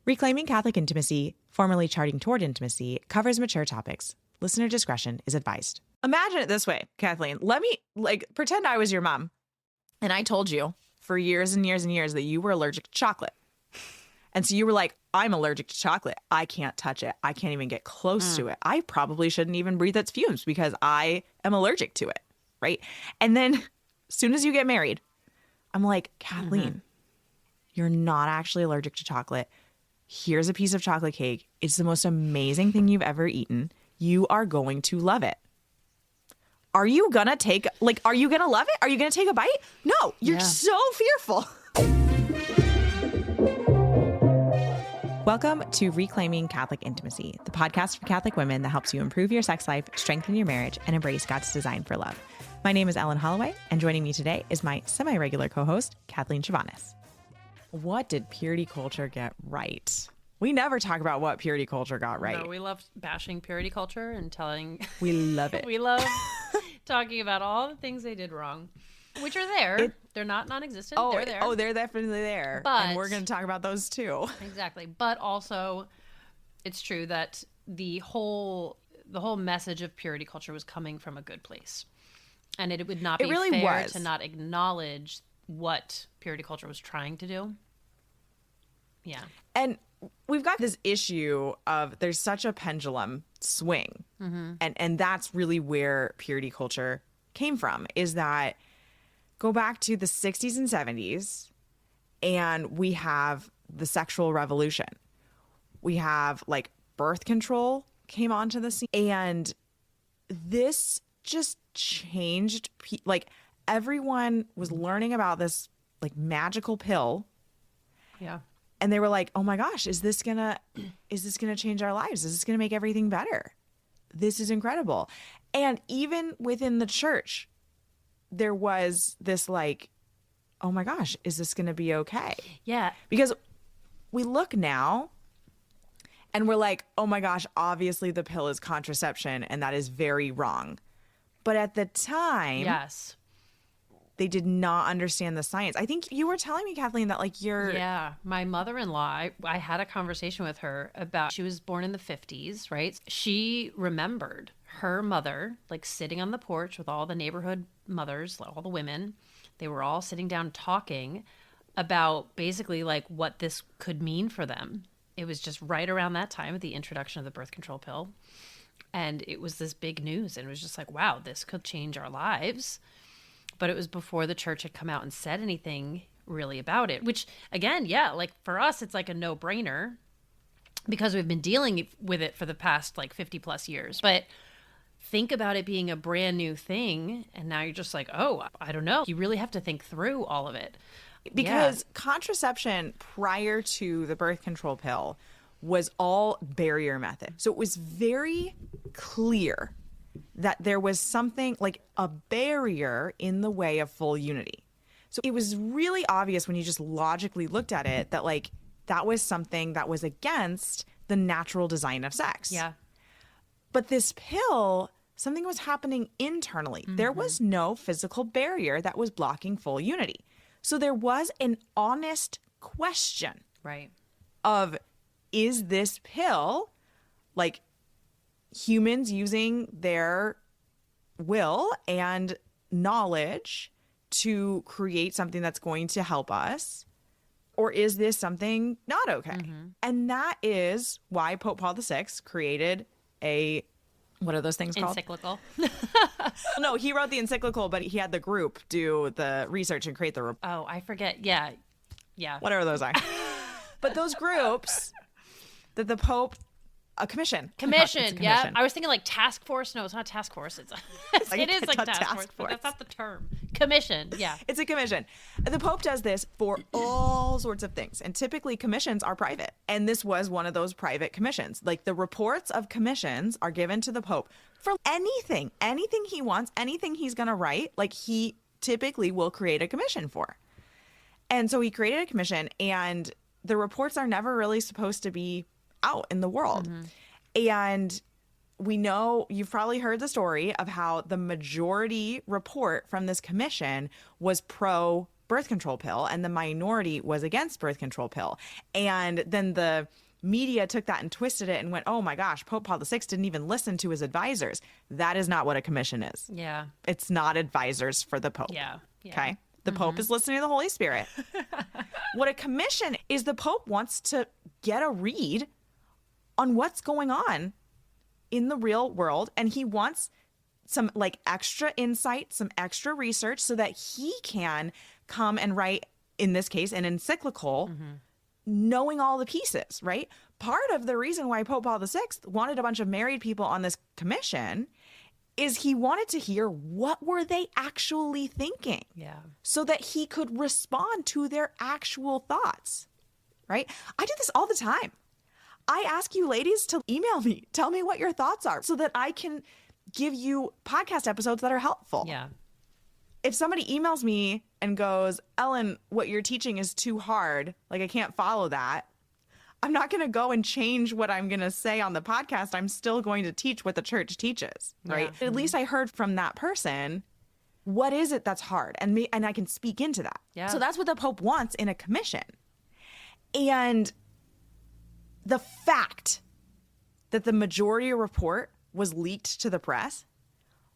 Reclaiming Catholic Intimacy, formerly Charting Toward Intimacy, covers mature topics. Listener discretion is advised. Imagine it this way, Kathleen. Let me pretend I was your mom and I told you for years and years and years that you were allergic to chocolate. And so you were like, I'm allergic to chocolate. I can't touch it. I can't even get close to it. I probably shouldn't even breathe its fumes because I am allergic to it, right? And then as soon as you get married, I'm like, Kathleen, you're not actually allergic to chocolate. Here's a piece of chocolate cake. It's the most amazing thing you've ever eaten. You are going to love it. Are you going to love it? Are you going to take a bite? No, you're so fearful. Welcome to Reclaiming Catholic Intimacy, the podcast for Catholic women that helps you improve your sex life, strengthen your marriage, and embrace God's design for love. My name is Ellen Holloway, and joining me today is my semi-regular co-host, Kathleen Chovanes. What did purity culture get right? We never talk about what purity culture got right. No, we love bashing purity culture and telling... We love it. We love talking about all the things they did wrong, which are there. They're not non-existent. They're there. Oh, they're definitely there. And we're going to talk about those too. Exactly. But also, it's true that the whole message of purity culture was coming from a good place. And it would not be fair to not acknowledge what purity culture was trying to do. Yeah. And we've got this issue of there's such a pendulum swing. And that's really where purity culture came from, is that go back to the 60s and 70s and we have the sexual revolution. We have birth control came onto the scene, and this just changed. Everyone was learning about this magical pill. Yeah. And they were like, oh my gosh, is this gonna change our lives? Is this gonna make everything better? This is incredible. And even within the church, there was this oh my gosh, is this gonna be okay? Yeah. Because we look now and we're like, oh my gosh, obviously the pill is contraception and that is very wrong. But at the time, yes, they did not understand the science. I think you were telling me, Kathleen, that you're... Yeah. My mother-in-law, I had a conversation with her about, she was born in the 50s, right? She remembered her mother, sitting on the porch with all the neighborhood mothers, all the women. They were all sitting down talking about basically what this could mean for them. It was just right around that time of the introduction of the birth control pill. And it was this big news. And it was just wow, this could change our lives. But it was before the church had come out and said anything really about it, which again, yeah, for us, it's a no-brainer because we've been dealing with it for the past 50 plus years. But think about it being a brand new thing. And now you're just oh, I don't know. You really have to think through all of it. Because contraception prior to the birth control pill was all barrier method. So it was very clear that there was something a barrier in the way of full unity. So it was really obvious when you just logically looked at it that that was something that was against the natural design of sex. Yeah. But this pill, something was happening internally. There was no physical barrier that was blocking full unity. So there was an honest question, right, of, is this pill humans using their will and knowledge to create something that's going to help us? Or is this something not okay? And that is why Pope Paul VI created what are those things called? Encyclical. No, he wrote the encyclical, but he had the group do the research and create the report. Oh, I forget. Yeah. Yeah. Whatever those are. But those groups that the Pope... A commission. Commission, yeah. I was thinking task force. No, it's not task force. It is task force, but that's not the term. Commission, yeah. It's a commission. The Pope does this for all sorts of things. And typically commissions are private. And this was one of those private commissions. The reports of commissions are given to the Pope for anything he wants, anything he's going to write. He typically will create a commission for. And so he created a commission, and the reports are never really supposed to be out in the world. And we know, you've probably heard the story of how the majority report from this commission was pro birth control pill and the minority was against birth control pill. And then the media took that and twisted it and went, oh my gosh, Pope Paul VI didn't even listen to his advisors. That is not what a commission is. Yeah. It's not advisors for the Pope. Yeah. Okay. The Pope is listening to the Holy Spirit. What a commission is, the Pope wants to get a read on what's going on in the real world. And he wants some like extra insight, some extra research so that he can come and write, in this case, an encyclical, knowing all the pieces, right? Part of the reason why Pope Paul VI wanted a bunch of married people on this commission is he wanted to hear what were they actually thinking, so that he could respond to their actual thoughts, right? I do this all the time. I ask you ladies to email me, tell me what your thoughts are so that I can give you podcast episodes that are helpful. Yeah. If somebody emails me and goes, Ellen, what you're teaching is too hard, like I can't follow that, I'm not going to go and change what I'm going to say on the podcast. I'm still going to teach what the church teaches, right? At least I heard from that person, what is it that's hard? And I can speak into that. Yeah. So that's what the Pope wants in a commission. And the fact that the majority report was leaked to the press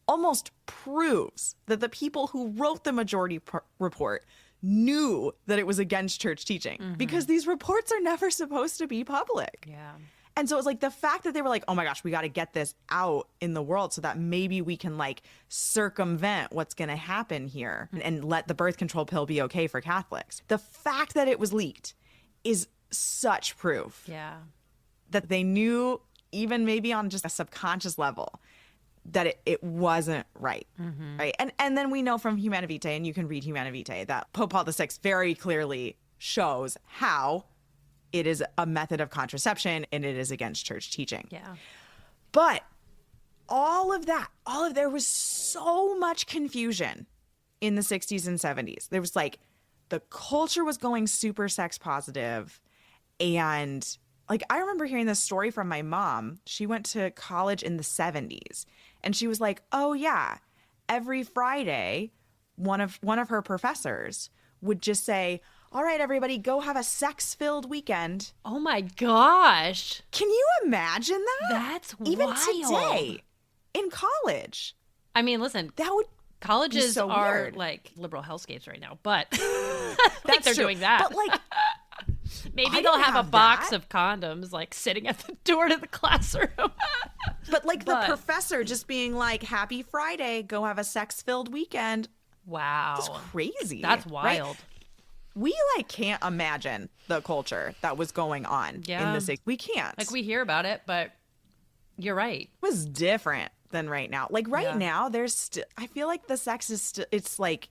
almost proves that the people who wrote the majority report knew that it was against church teaching, because these reports are never supposed to be public. Yeah. And so it's like the fact that they were like, oh my gosh, we got to get this out in the world so that maybe we can like circumvent what's going to happen here and let the birth control pill be okay for Catholics. The fact that it was leaked is such proof that they knew, even maybe on just a subconscious level, that it wasn't right, right? And then we know from Humanae Vitae, and you can read Humanae Vitae, that Pope Paul VI very clearly shows how it is a method of contraception and it is against church teaching. Yeah. But there was so much confusion in the 60s and 70s. There was like, the culture was going super sex positive, and like, I remember hearing this story from my mom. She went to college in the 70s, and she was like, oh yeah, every Friday, one of her professors would just say, all right, everybody, go have a sex-filled weekend. Oh my gosh. Can you imagine that? That's even wild. today in college. I mean, listen, That would colleges so are weird. like liberal hellscapes right now, but That's they're true. doing that. But like, maybe I they'll didn't have a have box that. of condoms like sitting at the door to the classroom. but like But- the professor just being like, happy Friday, go have a sex-filled weekend. Wow. It's crazy. That's right? wild. We like can't imagine the culture that was going on in Yeah. the 60s. We can't. Like, we hear about it, but you're right. It was different than right now. Like right now, there's still, I feel like the sex is still, it's like,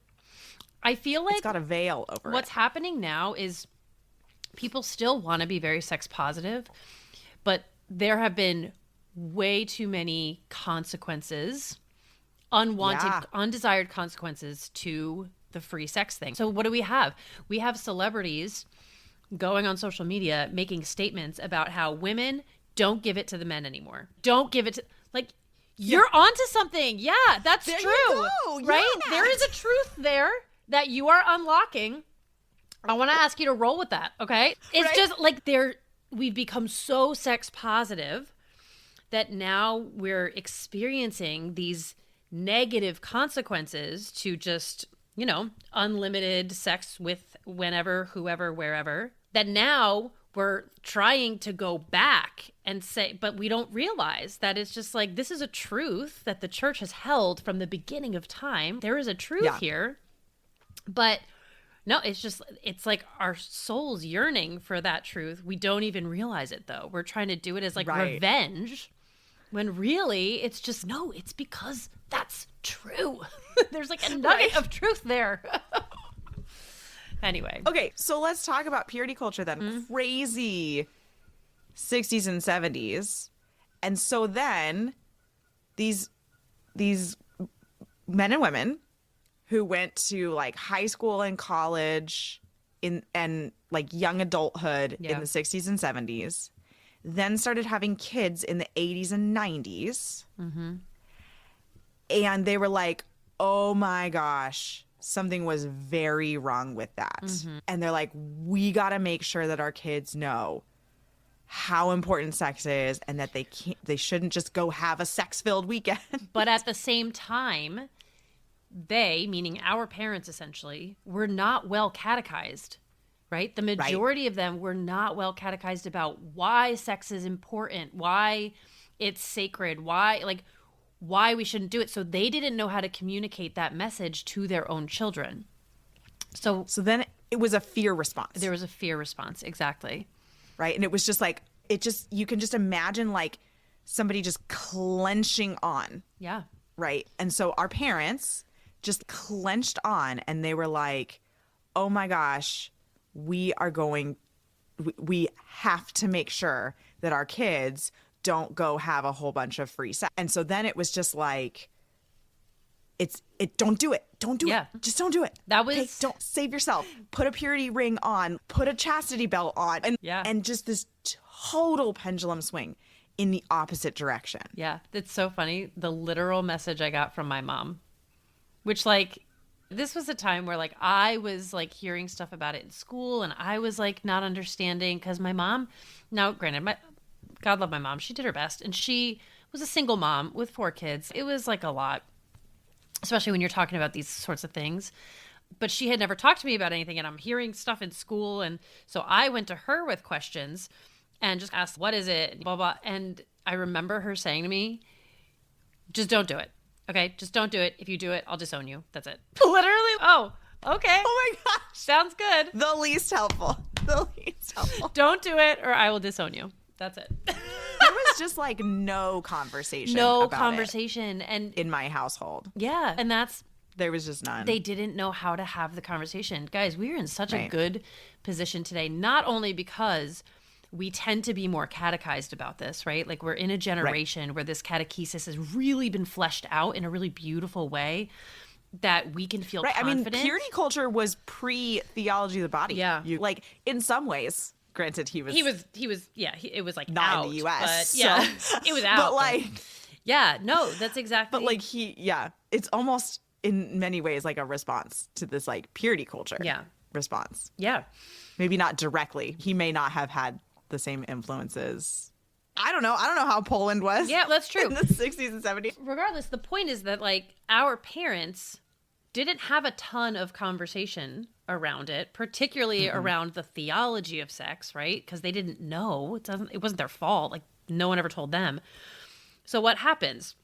I feel like it's got a veil over what's it. happening now is people still want to be very sex positive, but there have been way too many consequences, unwanted, Yeah. undesired consequences to the free sex thing. So what do we have? We have celebrities going on social media making statements about how women don't give it to the men anymore. Don't give it to, like, you're onto something. Yeah, that's There you true. go. Right? Yeah. There is a truth there that you are unlocking. I want to ask you to roll with that, okay? It's Right. just like we've become so sex positive that now we're experiencing these negative consequences to just, unlimited sex with whenever, whoever, wherever, that now we're trying to go back and say, but we don't realize that it's just like, this is a truth that the church has held from the beginning of time. There is a truth here, but no, it's like our soul's yearning for that truth. We don't even realize it though. We're trying to do it as like revenge, when really it's just, no, it's because that's true. There's like a nugget of truth there. Anyway. Okay, so let's talk about purity culture then. Crazy 60s and 70s. And so then these men and women who went to like high school and college and like young adulthood in the 60s and 70s, then started having kids in the 80s and 90s. And they were like, oh my gosh, something was very wrong with that. And they're like, we got to make sure that our kids know how important sex is and that they shouldn't just go have a sex-filled weekend. But at the same time, they, meaning our parents essentially, were not well catechized, right? The majority of them were not well catechized about why sex is important, why it's sacred, why we shouldn't do it. So they didn't know how to communicate that message to their own children. So then it was a fear response. There was a fear response, exactly. Right? And it was just like, you can just imagine like somebody just clenching on. Yeah. Right? And so our parents just clenched on and they were like, oh my gosh, we have to make sure that our kids don't go have a whole bunch of free sex. And so then it was just like, don't do it. Don't do it. Just don't do it. That was, okay, don't save yourself. Put a purity ring on, put a chastity belt on. And just this total pendulum swing in the opposite direction. Yeah. It's so funny. The literal message I got from my mom, which like, this was a time where like I was like hearing stuff about it in school and I was like not understanding because my mom, now granted, God love my mom, she did her best and she was a single mom with 4 kids. It was like a lot, especially when you're talking about these sorts of things. But she had never talked to me about anything and I'm hearing stuff in school. And so I went to her with questions and just asked, what is it? Blah, blah. And I remember her saying to me, just don't do it. Okay, just don't do it. If you do it, I'll disown you. That's it. Literally. Oh, okay. Oh my gosh. Sounds good. The least helpful. Don't do it or I will disown you. That's it. There was just like no conversation. And in my household. Yeah. And there was just none. They didn't know how to have the conversation. Guys, we are in such a good position today, not only because we tend to be more catechized about this, right? Like we're in a generation where this catechesis has really been fleshed out in a really beautiful way that we can feel confident. I mean, purity culture was pre-theology of the body. Yeah. Like in some ways, granted, he was it was like not out, in the US. But yeah, it was out. But like, yeah, no, that's exactly. But like it's almost in many ways like a response to this like purity culture. Yeah. Response. Yeah. Maybe not directly. He may not have had the same influences. I don't know how Poland was. Yeah, that's true. In the 60s and 70s. Regardless, the point is that like our parents didn't have a ton of conversation around it, particularly around the theology of sex, right? Because they didn't know. It wasn't their fault. Like no one ever told them. So what happens?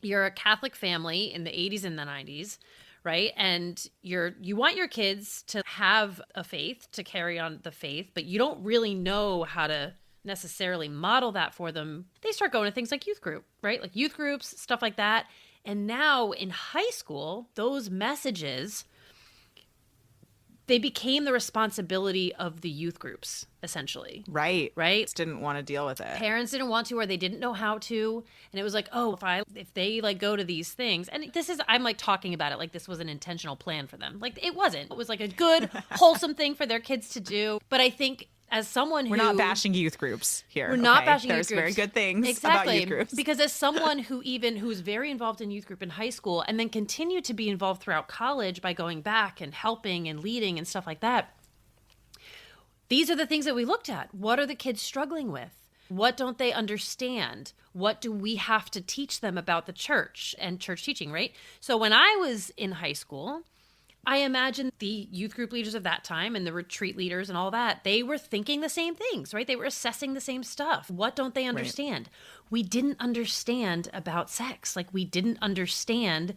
You're a Catholic family in the 80s and the 90s, right? And you want your kids to have a faith, to carry on the faith, but you don't really know how to necessarily model that for them. They start going to things like youth group, right? Like youth groups, stuff like that. And now in high school, those messages, they became the responsibility of the youth groups, essentially. Right. Right? Didn't want to deal with it. Parents didn't want to, or they didn't know how to. And it was like, oh, if they like go to these things, and I'm like talking about it like this was an intentional plan for them. Like it wasn't. It was like a good, wholesome thing for their kids to do. But I think as someone we're not bashing youth groups here. We're not bashing youth groups. There's very good things about youth groups. Because as someone who's very involved in youth group in high school and then continued to be involved throughout college by going back and helping and leading and stuff like that, these are the things that we looked at. What are the kids struggling with? What don't they understand? What do we have to teach them about the church and church teaching, right? So when I was in high school, I imagine the youth group leaders of that time and the retreat leaders and all that, they were thinking the same things, right? They were assessing the same stuff. What don't they understand? Right. We didn't understand about sex. Like we didn't understand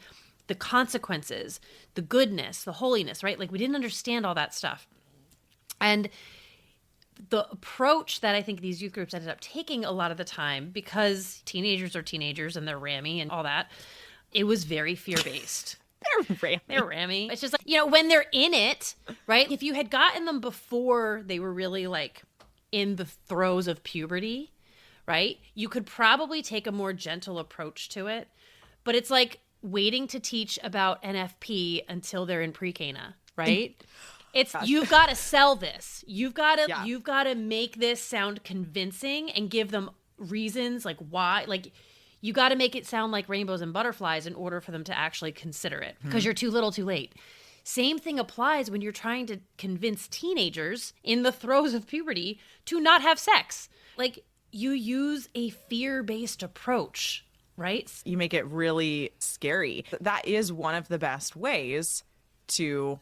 the consequences, the goodness, the holiness, right? Like we didn't understand all that stuff. And the approach that I think these youth groups ended up taking a lot of the time, because teenagers are teenagers and they're rammy and all that, it was very fear-based. They're rammy. It's just like, when they're in it, right? If you had gotten them before they were really like in the throes of puberty, right? You could probably take a more gentle approach to it. But it's like waiting to teach about NFP until they're in pre-Cana, right? You've got to sell this. You've got to make this sound convincing and give them reasons like why, like you got to make it sound like rainbows and butterflies in order for them to actually consider it, because you're too little too late. Same thing applies when you're trying to convince teenagers in the throes of puberty to not have sex. Like, you use a fear-based approach, right? You make it really scary. That is one of the best ways to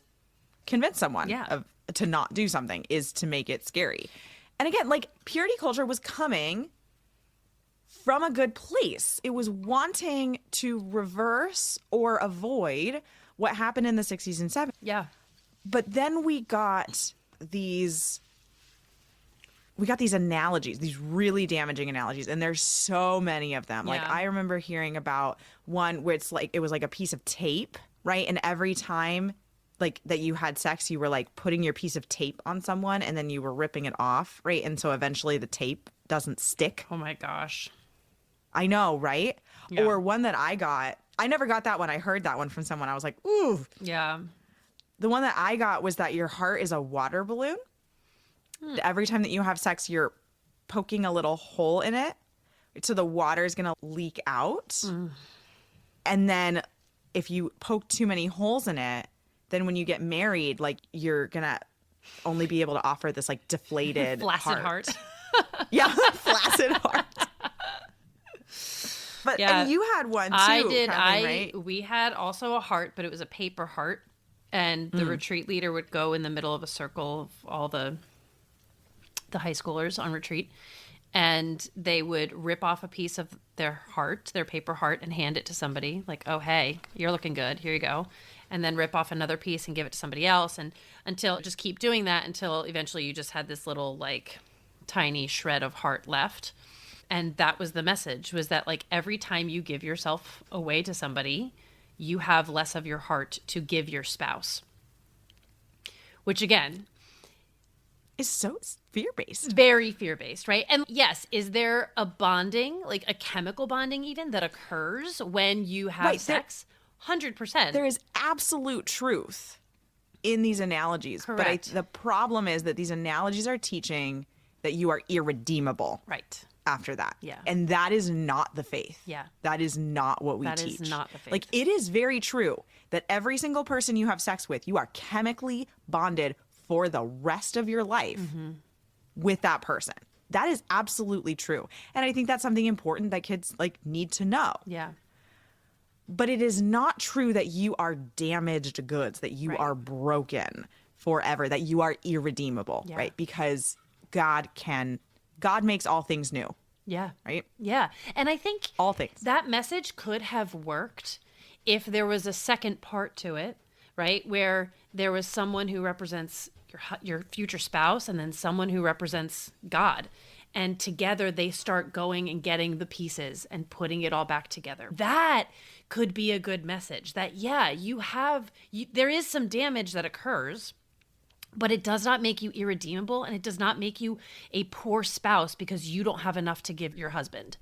convince someone to not do something, is to make it scary. And again, like, purity culture was coming from a good place. It was wanting to reverse or avoid what happened in the 60s and 70s. Yeah. But then we got these analogies, these really damaging analogies, and there's so many of them. Like, I remember hearing about one where it was like a piece of tape, right? And every time like that you had sex, you were like putting your piece of tape on someone and then you were ripping it off, right? And so eventually the tape doesn't stick. Oh my gosh. I know, right? Yeah. Or one that I never got that one. I heard that one from someone. I was like, ooh. Yeah. The one that I got was that your heart is a water balloon. Every time that you have sex, you're poking a little hole in it. So the water is going to leak out. And then if you poke too many holes in it, then when you get married, like, you're going to only be able to offer this like deflated flaccid heart. Yeah, flaccid heart. But and you had one too. I did. Kathleen, right? We had also a heart, but it was a paper heart, and the retreat leader would go in the middle of a circle of all the high schoolers on retreat, and they would rip off a piece of their heart, their paper heart, and hand it to somebody. Like, oh, hey, you're looking good. Here you go. And then rip off another piece and give it to somebody else, and just keep doing that until eventually you just had this little like tiny shred of heart left. And that was the message, was that like every time you give yourself away to somebody, you have less of your heart to give your spouse. Which again is so fear-based. Very fear-based, right? And yes, is there a bonding, like a chemical bonding even, that occurs when you have sex? 100%. There is absolute truth in these analogies. Correct. But the problem is that these analogies are teaching that you are irredeemable. Right. After that. Yeah. And that is not the faith. Yeah. That is not what we teach. That is not the faith. Like, it is very true that every single person you have sex with, you are chemically bonded for the rest of your life with that person. That is absolutely true. And I think that's something important that kids like need to know. Yeah. But it is not true that you are damaged goods, that you are broken forever, that you are irredeemable, right? Because God makes all things new. Yeah. Right? Yeah. And I think all things. That message could have worked if there was a second part to it, right? Where there was someone who represents your future spouse and then someone who represents God. And together they start going and getting the pieces and putting it all back together. That could be a good message that, there is some damage that occurs, but it does not make you irredeemable, and it does not make you a poor spouse because you don't have enough to give your husband,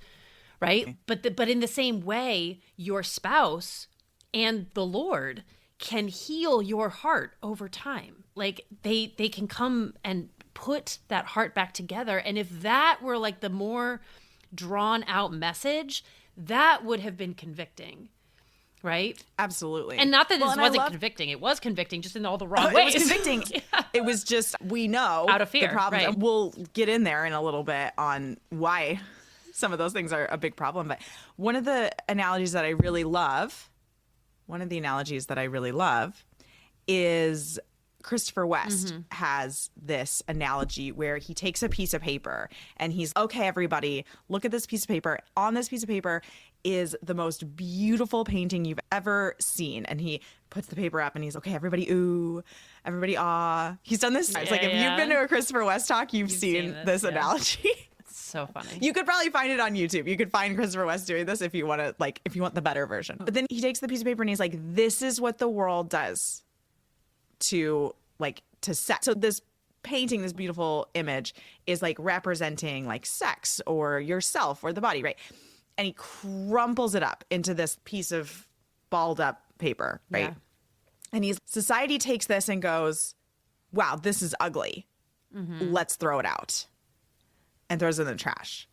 right? Okay. But in the same way, your spouse and the Lord can heal your heart over time. Like they can come and put that heart back together. And if that were like the more drawn out message, that would have been convicting. Right? Absolutely. And not that this wasn't convicting. It was convicting, just in all the wrong ways. It was convicting. It was just, we know out of fear, the problem. Right. We'll get in there in a little bit on why some of those things are a big problem. But one of the analogies that I really love is Christopher West has this analogy where he takes a piece of paper and he's, okay, everybody, look at this piece of paper. On this piece of paper is the most beautiful painting you've ever seen. And he puts the paper up and he's, okay, everybody, ooh, everybody, ah. He's done this. It's like, if you've been to a Christopher West talk, you've seen this analogy. It's so funny. You could probably find it on YouTube. You could find Christopher West doing this if you want to, like, if you want the better version. But then he takes the piece of paper and he's like, this is what the world does to sex. So this painting, this beautiful image is like representing like sex or yourself or the body, right? And he crumples it up into this piece of balled up paper, right? Yeah. And society takes this and goes, wow, this is ugly. Let's throw it out, and throws it in the trash.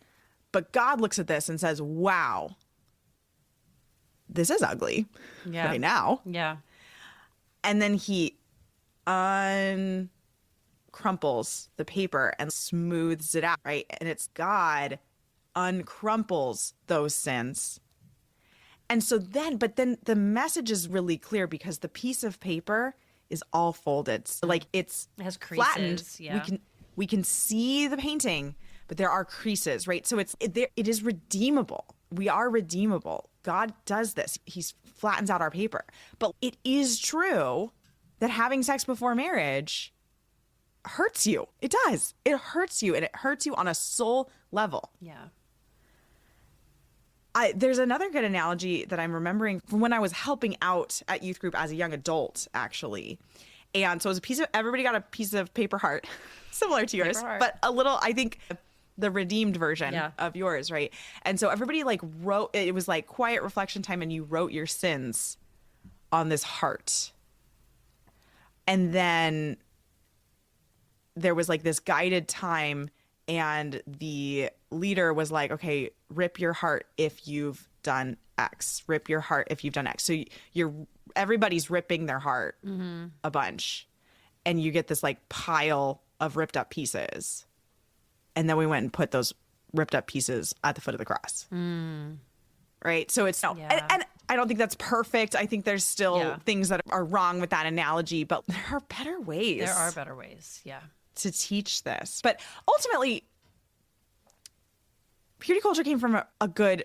But God looks at this and says, wow, this is ugly right now. Yeah. And then he uncrumples the paper and smooths it out, right? And it's God uncrumples those sins. And so then the message is really clear because the piece of paper is all folded. So like it has creases, flattened. yeah. We can see the painting, but there are creases, right? So it is redeemable. We are redeemable. God does this. He flattens out our paper. But it is true that having sex before marriage hurts you. It does. It hurts you, and it hurts you on a soul level. Yeah. There's another good analogy that I'm remembering from when I was helping out at youth group as a young adult, actually. And so it was everybody got a piece of paper heart, similar to yours, but a little, I think, the redeemed version of yours, right? And so everybody like wrote, it was like quiet reflection time, and you wrote your sins on this heart. And then there was like this guided time, and the leader was like, okay, rip your heart if you've done X. Rip your heart if you've done X. So everybody's ripping their heart a bunch, and you get this like pile of ripped up pieces. And then we went and put those ripped up pieces at the foot of the cross. Right? So it's and I don't think that's perfect. I think there's still things that are wrong with that analogy, but there are better ways. There are better ways. Yeah. To teach this. But ultimately, purity culture came from a good,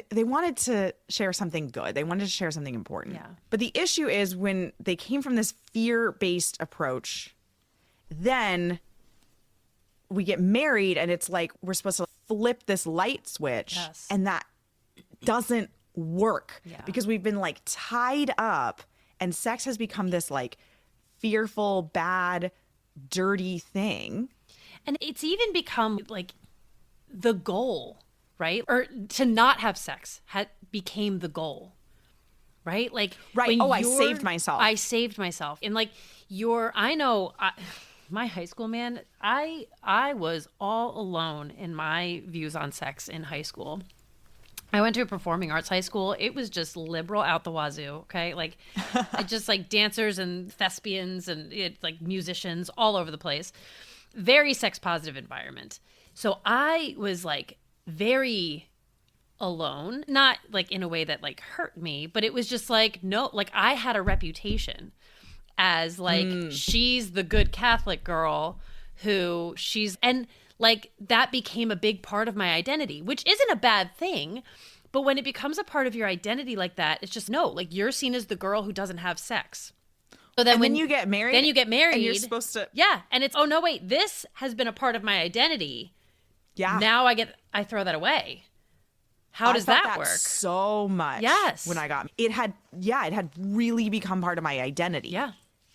they wanted to share something good. They wanted to share something important. Yeah. But the issue is when they came from this fear-based approach, then we get married and it's like we're supposed to flip this light switch, and that doesn't work because we've been like tied up, and sex has become this like fearful, bad, dirty thing. And it's even become like the goal, right? Or to not have sex became the goal, right? Like, right. Oh, I saved myself. I saved myself. And like my high school, man, I was all alone in my views on sex in high school. I went to a performing arts high school. It was just liberal out the wazoo, okay? Like, just like dancers and thespians and like musicians all over the place. Very sex positive environment. So I was like very alone, not like in a way that like hurt me, but it was just like, no, like I had a reputation as like, she's the good Catholic girl and like that became a big part of my identity, which isn't a bad thing. But when it becomes a part of your identity like that, it's just, no, like you're seen as the girl who doesn't have sex. So then when you get married, and you're supposed to. Yeah. And it's, oh no, wait, this has been a part of my identity. Yeah. Now I throw that away. How does that work? So much. Yes. When I got it had really become part of my identity. Yeah.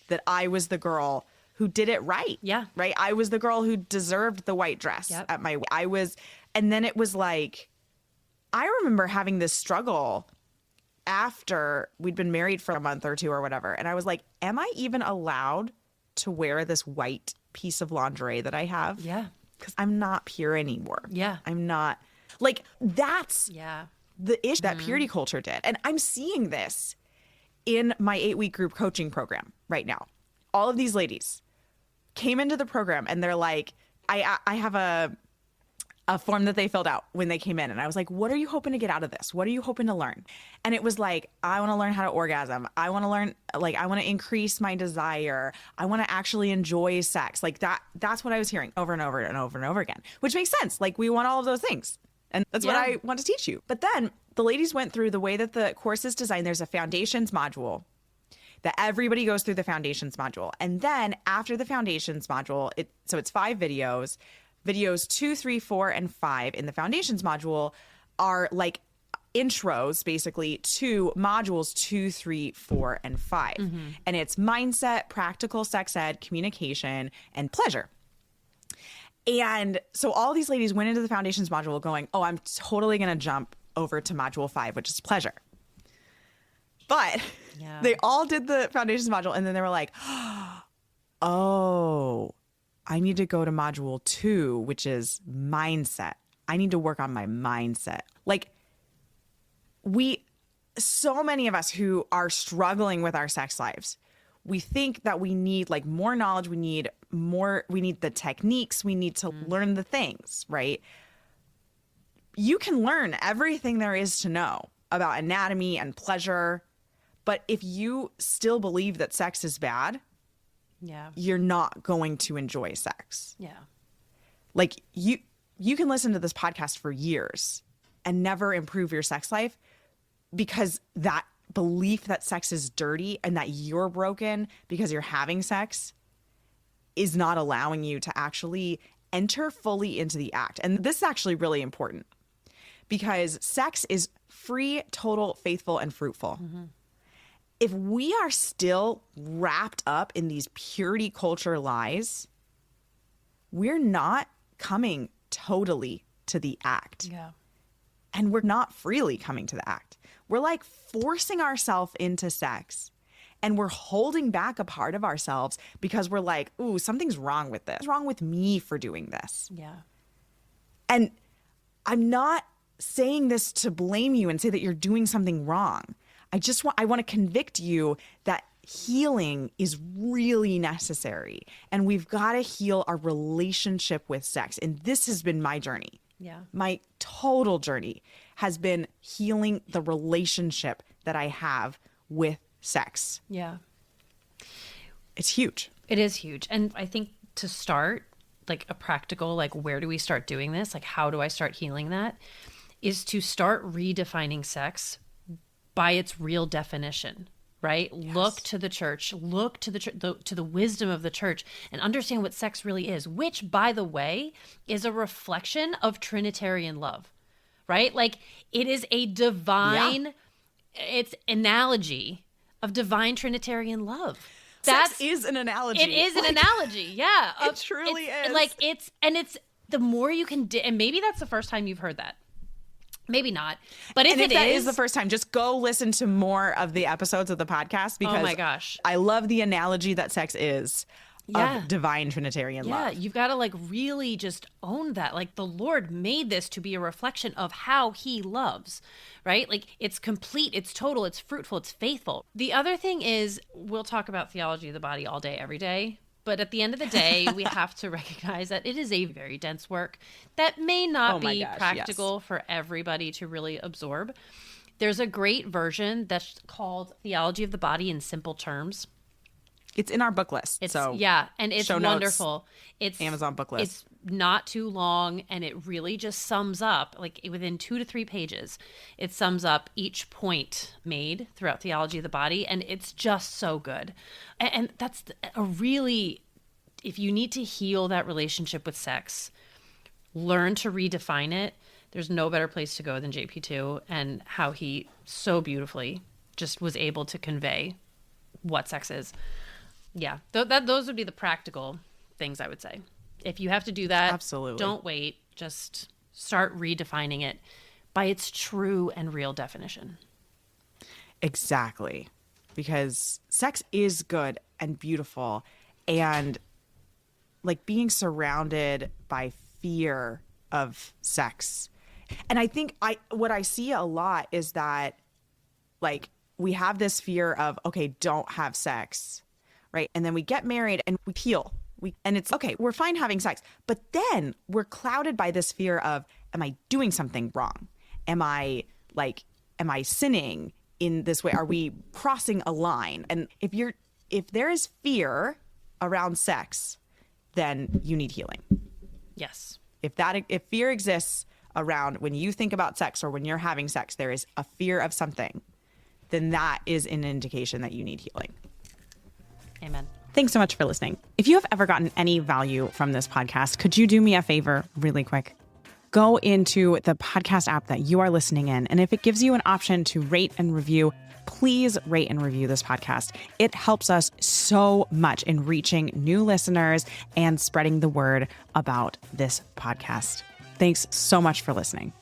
That I was the girl who did it right. Yeah. Right. I was the girl who deserved the white dress at my. And then it was like, I remember having this struggle after we'd been married for a month or two or whatever. And I was like, am I even allowed to wear this white piece of lingerie that I have? Yeah. Because I'm not pure anymore. Yeah. I'm not. Like, that's the issue that Mm-hmm. purity culture did. And I'm seeing this in my 8-week group coaching program right now. All of these ladies came into the program and they're like, I have a form that they filled out when they came in. And I was like, what are you hoping to get out of this? What are you hoping to learn? And it was like, I want to learn how to orgasm. I want to learn, like, I want to increase my desire. I want to actually enjoy sex. Like that's what I was hearing over and over and over and over again, which makes sense. Like we want all of those things. And that's what I want to teach you. But then the ladies went through the way that the course is designed. There's a foundations module that everybody goes through the foundations module. And then after the foundations module, so it's 5 videos. Videos 2, 3, 4, and 5 in the foundations module are like intros basically to modules 2, 3, 4, and 5. Mm-hmm. And it's mindset, practical sex ed, communication, and pleasure. And so all these ladies went into the foundations module going, oh, I'm totally going to jump over to module 5, which is pleasure. But they all did the foundations module and then they were like, oh, I need to go to module 2, which is mindset. I need to work on my mindset. Like so many of us who are struggling with our sex lives, we think that we need like more knowledge, we need the techniques, we need to learn the things, right? You can learn everything there is to know about anatomy and pleasure, but if you still believe that sex is bad, you're not going to enjoy sex. Yeah. Like you can listen to this podcast for years and never improve your sex life because that belief that sex is dirty and that you're broken because you're having sex is not allowing you to actually enter fully into the act. And this is actually really important because sex is free, total, faithful, and fruitful. If we are still wrapped up in these purity culture lies, we're not coming totally to the act. Yeah. And we're not freely coming to the act. We're like forcing ourselves into sex and we're holding back a part of ourselves because we're like, ooh, something's wrong with this. What's wrong with me for doing this? Yeah. And I'm not saying this to blame you and say that you're doing something wrong. I want to convict you that healing is really necessary and we've got to heal our relationship with sex. And this has been my journey. Yeah. My total journey has been healing the relationship that I have with sex. Yeah. It's huge. It is huge. And I think to start, like a practical, like where do we start doing this? Like how do I start healing that? Is to start redefining sex by its real definition. Right? Yes. Look to the church, look to to the wisdom of the church and understand what sex really is, which by the way, is a reflection of Trinitarian love, right? Like it is a divine, it's analogy of divine Trinitarian love. Sex is an analogy. It is an analogy. Yeah. It truly is. Like it's the more you can, and maybe that's the first time you've heard that. Maybe not. But if that is the first time, just go listen to more of the episodes of the podcast because oh my gosh, I love the analogy that sex is of divine Trinitarian love. Yeah, you've got to like really just own that. Like the Lord made this to be a reflection of how he loves, right? Like it's complete, it's total, it's fruitful, it's faithful. The other thing is we'll talk about theology of the body all day, every day. But at the end of the day, we have to recognize that it is a very dense work that may not be practical for everybody to really absorb. There's a great version that's called Theology of the Body in Simple Terms. It's in our book list. And it's wonderful. It's Amazon book list. It's not too long, and it really just sums up, like within 2 to 3 pages, it sums up each point made throughout Theology of the Body, and it's just so good. And that's a really, if you need to heal that relationship with sex, learn to redefine it. There's no better place to go than JP2 and how he so beautifully just was able to convey what sex is. Yeah, those would be the practical things I would say. If you have to do that, absolutely, don't wait. Just start redefining it by its true and real definition. Exactly. Because sex is good and beautiful, and like being surrounded by fear of sex. And I think what I see a lot is that like we have this fear of, okay, don't have sex. Right. And then we get married and we heal. And it's okay, we're fine having sex. But then we're clouded by this fear of, am I doing something wrong? Am I sinning in this way? Are we crossing a line? And if there is fear around sex, then you need healing. Yes. If fear exists around when you think about sex or when you're having sex, there is a fear of something, then that is an indication that you need healing. Amen. Thanks so much for listening. If you have ever gotten any value from this podcast, could you do me a favor really quick? Go into the podcast app that you are listening in, and if it gives you an option to rate and review, please rate and review this podcast. It helps us so much in reaching new listeners and spreading the word about this podcast. Thanks so much for listening.